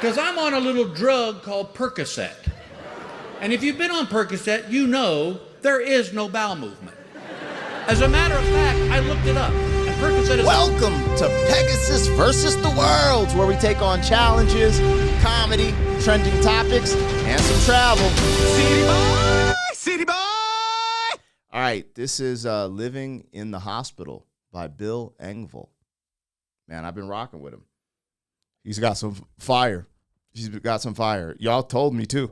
Because I'm on a little drug called Percocet. And if you've been on Percocet, you know there is no bowel movement. As a matter of fact, I looked it up. And Percocet is... Welcome to Pegasus versus the Worlds, where we take on challenges, comedy, trending topics, and some travel. City boy! City boy! All right, this is Living in the Hospital by Bill Engvall. Man, I've been rocking with him. He's got some fire. Y'all told me, too.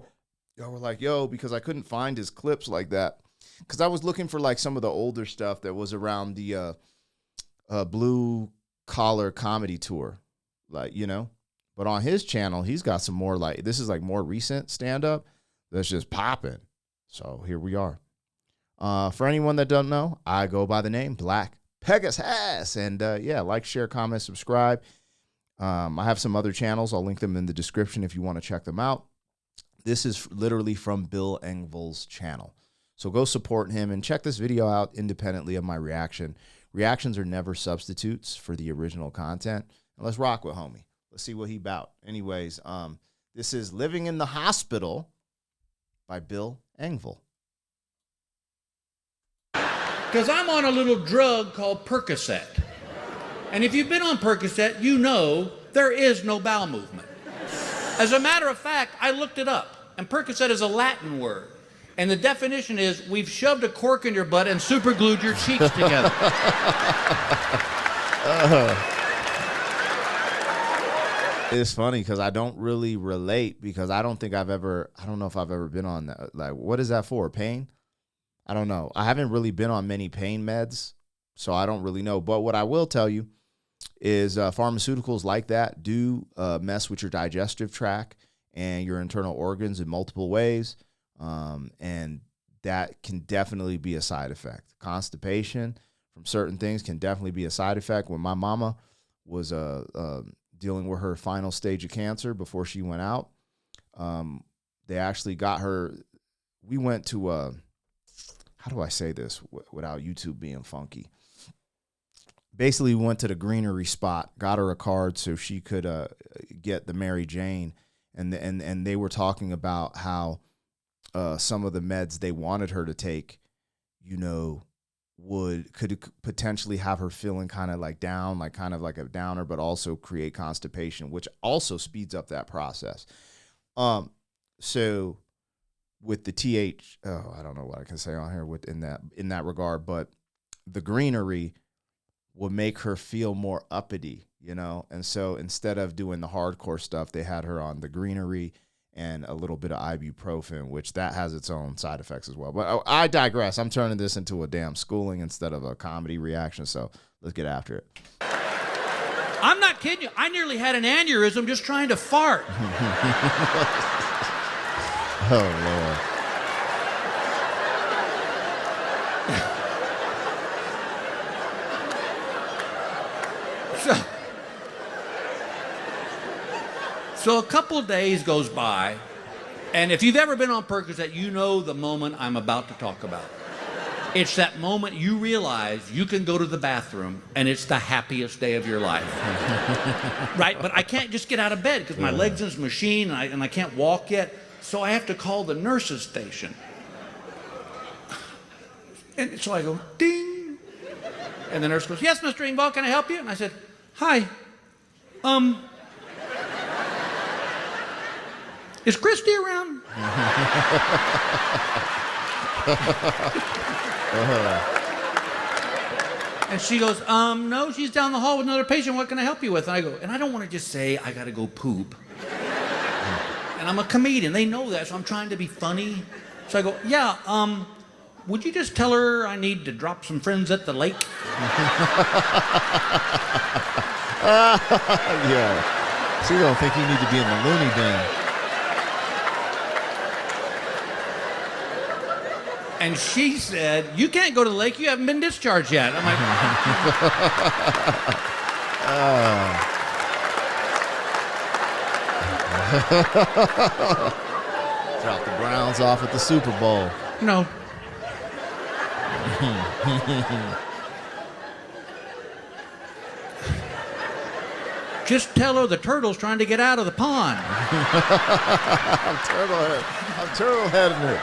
Y'all were like, yo, because I couldn't find his clips like that. Because I was looking for, like, some of the older stuff that was around the blue collar comedy tour. Like, you know. But on his channel, he's got some more, like, this is, like, more recent stand-up that's just popping. So here we are. For anyone that doesn't know, I go by the name Black Pegasus. And, yeah, like, share, comment, subscribe. I have some other channels. I'll link them in the description if you want to check them out. This is literally from Bill Engvall's channel. So go support him and check this video out independently of my reaction. Reactions are never substitutes for the original content. And let's rock with homie. Let's see what he about. Anyways, this is Living in the Hospital by Bill Engvall. Because I'm on a little drug called Percocet. And if you've been on Percocet, you know there is no bowel movement. As a matter of fact, I looked it up. And Percocet is a Latin word. And the definition is, we've shoved a cork in your butt and superglued your cheeks together. It's funny because I don't really relate because I don't know if I've ever been on that. Like, what is that for? Pain? I don't know. I haven't really been on many pain meds, so I don't really know. But what I will tell you is pharmaceuticals like that do mess with your digestive tract and your internal organs in multiple ways. And that can definitely be a side effect. Constipation from certain things can definitely be a side effect. When my mama was dealing with her final stage of cancer before she went out, they actually got her. We went to how do I say this without YouTube being funky? Basically, we went to the greenery spot, got her a card so she could get the Mary Jane, and they were talking about how some of the meds they wanted her to take, you know, could potentially have her feeling kind of like down, like kind of like a downer, but also create constipation, which also speeds up that process. So with the I don't know what I can say on here in that regard, but the greenery will make her feel more uppity, you know? And so instead of doing the hardcore stuff, they had her on the greenery and a little bit of ibuprofen, which that has its own side effects as well. But I digress. I'm turning this into a damn schooling instead of a comedy reaction, so let's get after it. I'm not kidding you. I nearly had an aneurysm just trying to fart. Oh, Lord. So a couple of days goes by, and if you've ever been on Percocet, you know the moment I'm about to talk about. It's that moment you realize you can go to the bathroom, and it's the happiest day of your life. Right? But I can't just get out of bed because my leg's in this machine, and I can't walk yet, so I have to call the nurse's station. And so I go, ding. And the nurse goes, yes, Mr. Engvall, can I help you? And I said, hi. Is Christy around? And she goes, no, she's down the hall with another patient. What can I help you with? And I go, and I don't want to just say, I got to go poop. And I'm a comedian. They know that, so I'm trying to be funny. So I go, yeah, would you just tell her I need to drop some friends at the lake? Yeah. She don't think you need to be in the loony bin. And she said, you can't go to the lake, you haven't been discharged yet. I'm like, Drop the Browns off at the Super Bowl. no. Just tell her the turtle's trying to get out of the pond. I'm turtle-heading it.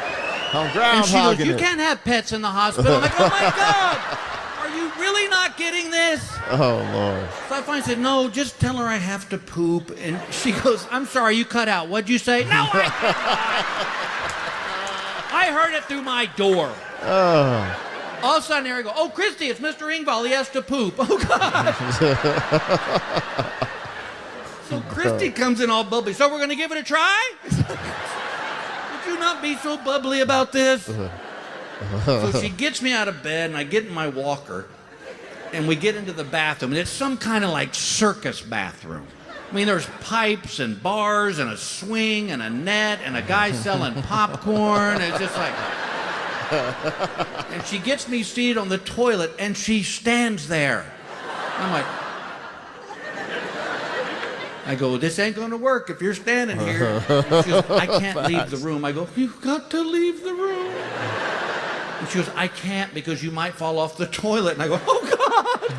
I'm And she goes, groundhogging you it. can't have pets in the hospital. I'm like, oh my God, are you really not getting this? Oh, Lord. So I finally said, no, just tell her I have to poop. And she goes, I'm sorry, you cut out. What'd you say? No, I heard it through my door. Oh. All of a sudden, there I go, oh, Christy, it's Mr. Engvall. He has to poop. Oh, God. So Christy comes in all bubbly. So we're going to give it a try? Would you not be so bubbly about this? So she gets me out of bed, and I get in my walker, and we get into the bathroom. And it's some kind of like circus bathroom. I mean, there's pipes and bars and a swing and a net and a guy selling popcorn. It's just like... And she gets me seated on the toilet, and she stands there. I'm like... I go, this ain't gonna work if you're standing here. She goes, I can't leave the room. I go, you've got to leave the room. And she goes, I can't because you might fall off the toilet. And I go, oh God.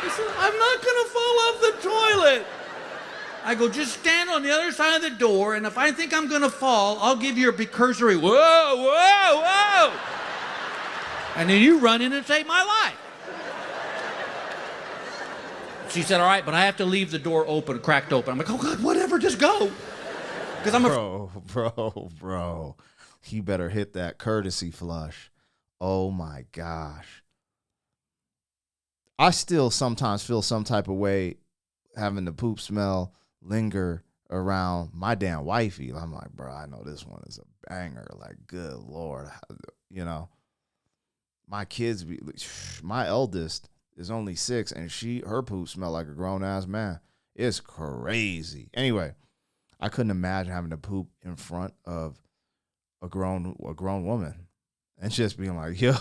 I said, I'm not gonna fall off the toilet. I go, just stand on the other side of the door, and if I think I'm gonna fall, I'll give you a cursory, whoa, whoa, whoa. And then you run in and save my life. She said, all right, but I have to leave the door open, cracked open. I'm like, oh, God, whatever, just go. Because I'm Bro. He better hit that courtesy flush. Oh, my gosh. I still sometimes feel some type of way having the poop smell linger around my damn wifey. I'm like, bro, I know this one is a banger. Like, good Lord. You know, my kids, my eldest is only 6, and her poop smell like a grown-ass man. It's crazy. Anyway, I couldn't imagine having to poop in front of a grown woman and just being like, yo,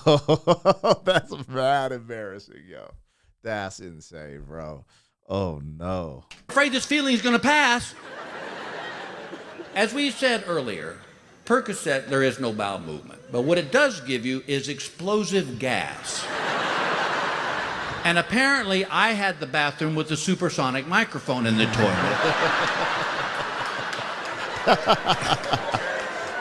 that's mad embarrassing, yo. That's insane, bro. Oh, no. afraid this feeling is going to pass. As we said earlier, Percocet, there is no bowel movement. But what it does give you is explosive gas. And apparently, I had the bathroom with the supersonic microphone in the toilet.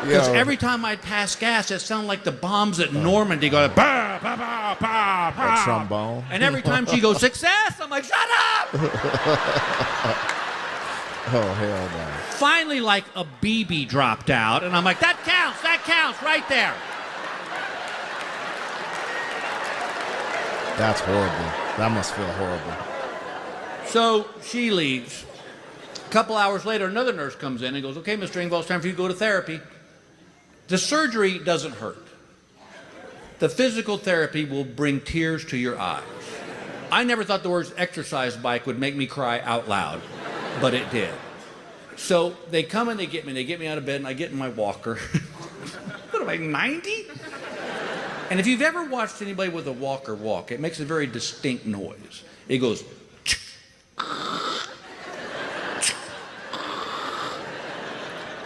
Because every time I'd pass gas, it sounded like the bombs at Normandy going, bah, bah, bah, bah, bah. A trombone. And every time she goes, success, I'm like, shut up! Oh, hell no. Finally, like a BB dropped out, and I'm like, that counts, right there. That's horrible. That must feel horrible. So she leaves. A couple hours later, another nurse comes in and goes, okay, Mr. Engvall, it's time for you to go to therapy. The surgery doesn't hurt. The physical therapy will bring tears to your eyes. I never thought the words exercise bike would make me cry out loud, but it did. So they come and they get me out of bed, and I get in my walker. What am I, 90? And if you've ever watched anybody with a walker walk, it makes a very distinct noise. It goes.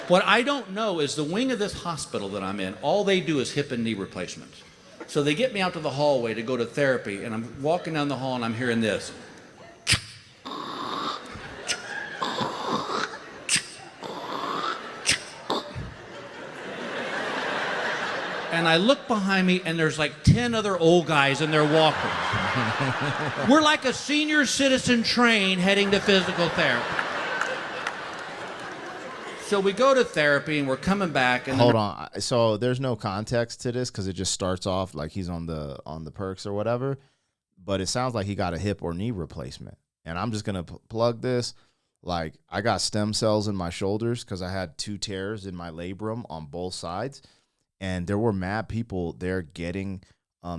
What I don't know is the wing of this hospital that I'm in, all they do is hip and knee replacements. So they get me out to the hallway to go to therapy, and I'm walking down the hall and I'm hearing this. And I look behind me, and there's like 10 other old guys in their walkers. We're like a senior citizen train heading to physical therapy. So we go to therapy, and we're coming back. And Hold on. So there's no context to this because it just starts off like he's on the perks or whatever. But it sounds like he got a hip or knee replacement. And I'm just going to plug this. Like, I got stem cells in my shoulders because I had 2 tears in my labrum on both sides. And there were mad people there getting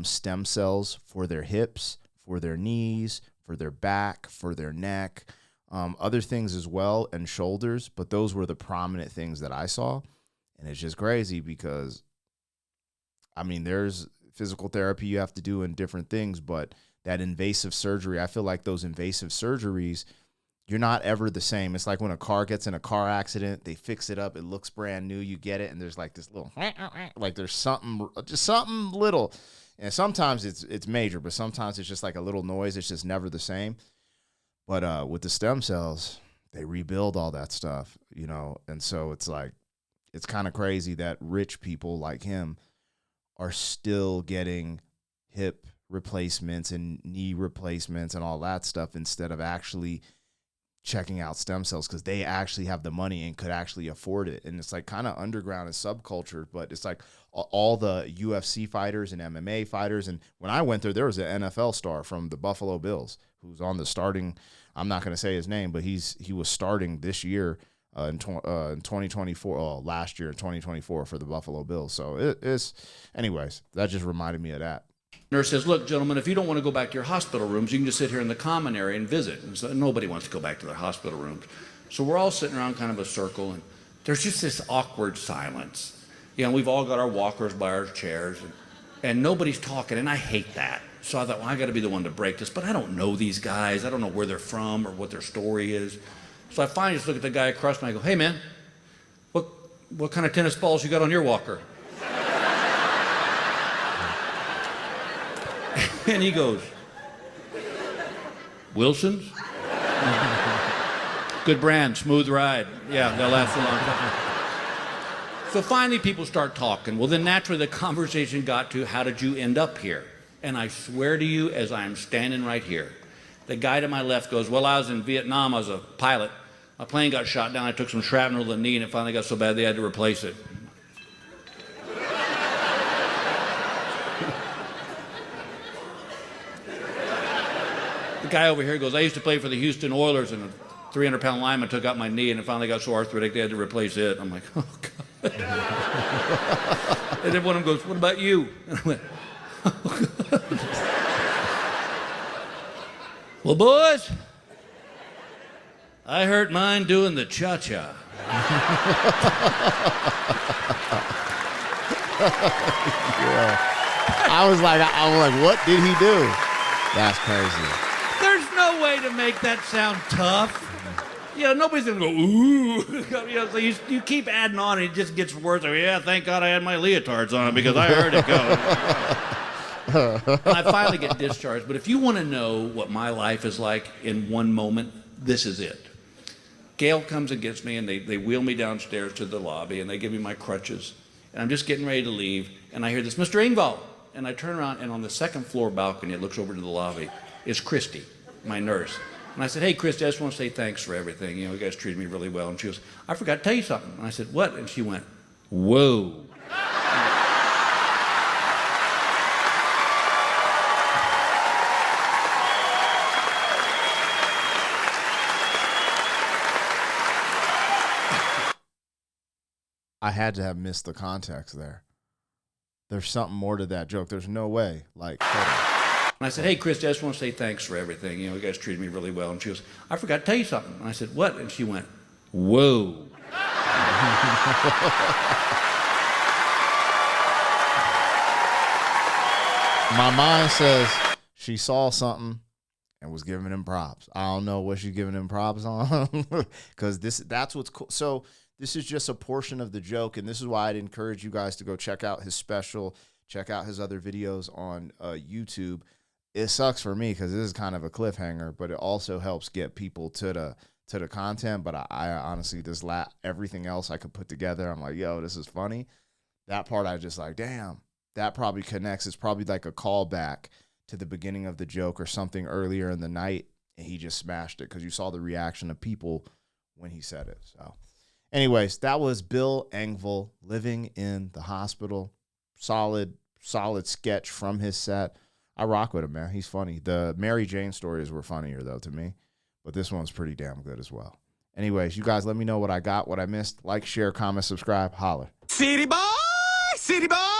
stem cells for their hips, for their knees, for their back, for their neck, other things as well, and shoulders. But those were the prominent things that I saw. And it's just crazy because, I mean, there's physical therapy you have to do in different things. But that invasive surgery, I feel like those invasive surgeries, you're not ever the same. It's like when a car gets in a car accident, they fix it up, it looks brand new, you get it, and there's like this little, like there's something, just something little. And sometimes it's major, but sometimes it's just like a little noise. It's just never the same. But with the stem cells, they rebuild all that stuff, you know, and so it's like, it's kind of crazy that rich people like him are still getting hip replacements and knee replacements and all that stuff instead of actually checking out stem cells, because they actually have the money and could actually afford it. And it's like kind of underground and subculture, but it's like all the UFC fighters and MMA fighters. And when I went there was an NFL star from the Buffalo Bills who's on the starting, I'm not going to say his name, but he was starting this year in 2024, last year in 2024 for the Buffalo Bills. So it's, anyways, that just reminded me of that. Nurse says, look, gentlemen, if you don't want to go back to your hospital rooms, you can just sit here in the common area and visit. And so nobody wants to go back to their hospital rooms. So we're all sitting around kind of a circle, and there's just this awkward silence. You know, we've all got our walkers by our chairs, and nobody's talking, and I hate that. So I thought, well, I got to be the one to break this, but I don't know these guys. I don't know where they're from or what their story is. So I finally just look at the guy across me, and I go, hey, man, what kind of tennis balls you got on your walker? And he goes, Wilson's? Good brand, smooth ride. Yeah, they'll last a long time. So finally people start talking. Well, then naturally the conversation got to, how did you end up here? And I swear to you, as I'm standing right here, the guy to my left goes, well, I was in Vietnam, I was a pilot. My plane got shot down, I took some shrapnel to the knee, and it finally got so bad they had to replace it. The guy over here goes, I used to play for the Houston Oilers, and a 300-pound lineman took out my knee, and it finally got so arthritic they had to replace it. I'm like, oh, God. And then one of them goes, what about you? And I went, oh, God. Well, boys, I hurt mine doing the cha-cha. Yeah. I was like, what did he do? That's crazy. There's no way to make that sound tough. You know, nobody's gonna go, ooh. You know, so you keep adding on and it just gets worse. Like, yeah, thank God I had my leotards on because I heard it go. And I finally get discharged. But if you want to know what my life is like in one moment, this is it. Gail comes and gets me, and they wheel me downstairs to the lobby, and they give me my crutches. And I'm just getting ready to leave, and I hear this, Mr. Engvall. And I turn around, and on the second floor balcony, it looks over to the lobby, is Christy, my nurse. And I said, hey, Christy, I just want to say thanks for everything. You know, you guys treated me really well. And she goes, I forgot to tell you something. And I said, what? And she went, whoa. I had to have missed the context there. There's something more to that joke. There's no way. Like, and I said, hey, Christy, I just want to say thanks for everything. You know, you guys treated me really well. And she goes, I forgot to tell you something. And I said, what? And she went, whoa. My mind says she saw something and was giving him props. I don't know what she's giving him props on, because that's what's cool. So this is just a portion of the joke, and this is why I'd encourage you guys to go check out his special, check out his other videos on YouTube. It sucks for me because this is kind of a cliffhanger, but it also helps get people to the content. But I honestly, everything else I could put together, I'm like, yo, this is funny. That part I just like, damn, that probably connects. It's probably like a callback to the beginning of the joke or something earlier in the night, and he just smashed it because you saw the reaction of people when he said it. So anyways, that was Bill Engvall, living in the hospital. Solid sketch from his set. I rock with him, man. He's funny. The Mary Jane stories were funnier, though, to me. But this one's pretty damn good as well. Anyways, you guys let me know what I got, what I missed. Like, share, comment, subscribe. Holler. City boy, city boy.